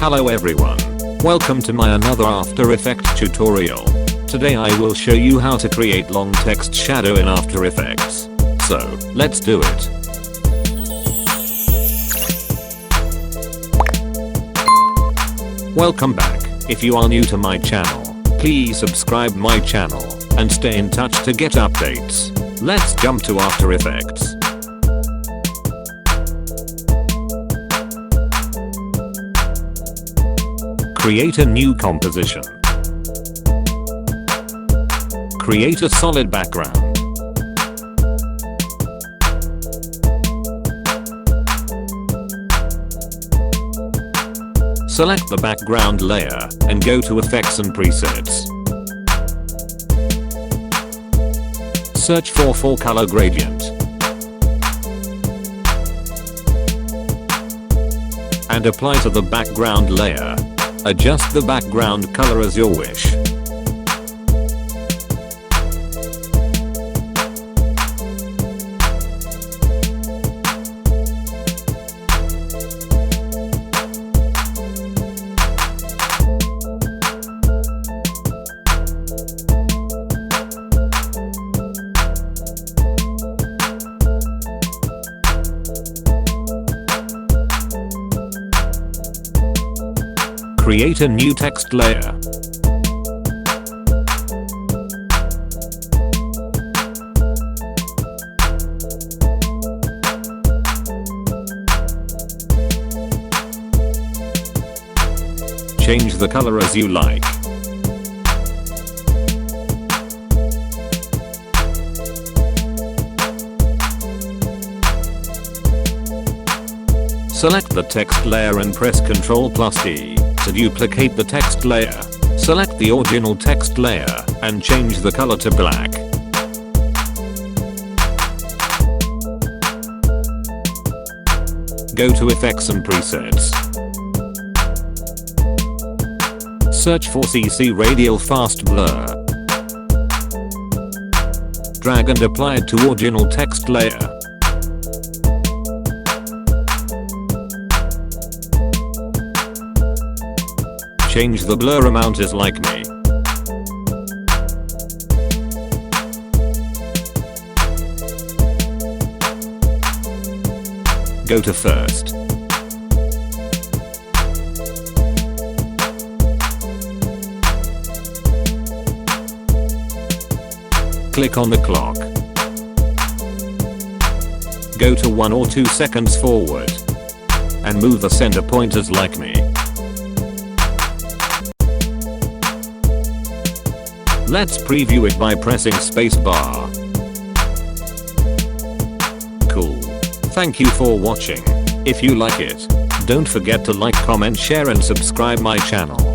Hello everyone. Welcome to my another After Effects tutorial. Today I will show you how to create long text shadow in After Effects. So, let's do it. Welcome back. If you are new to my channel, please subscribe my channel and stay in touch to get updates. Let's jump to After Effects. Create a new composition. Create a solid background. Select the background layer and go to Effects and Presets. Search for color gradient. And apply to the background layer. Adjust the background color as your wish. Create a new text layer. Change the color as you like. Select the text layer and press Ctrl+D. To duplicate the text layer, select the original text layer and change the color to black. Go to Effects and Presets. Search for CC Radial Fast Blur. Drag and apply it to original text layer. Change the blur amount as like me. Go to First. Click on the clock. Go to 1 or 2 seconds forward. And move the center point as like me. Let's preview it by pressing spacebar. Cool. Thank you for watching. If you like it, don't forget to like, comment, share and subscribe my channel.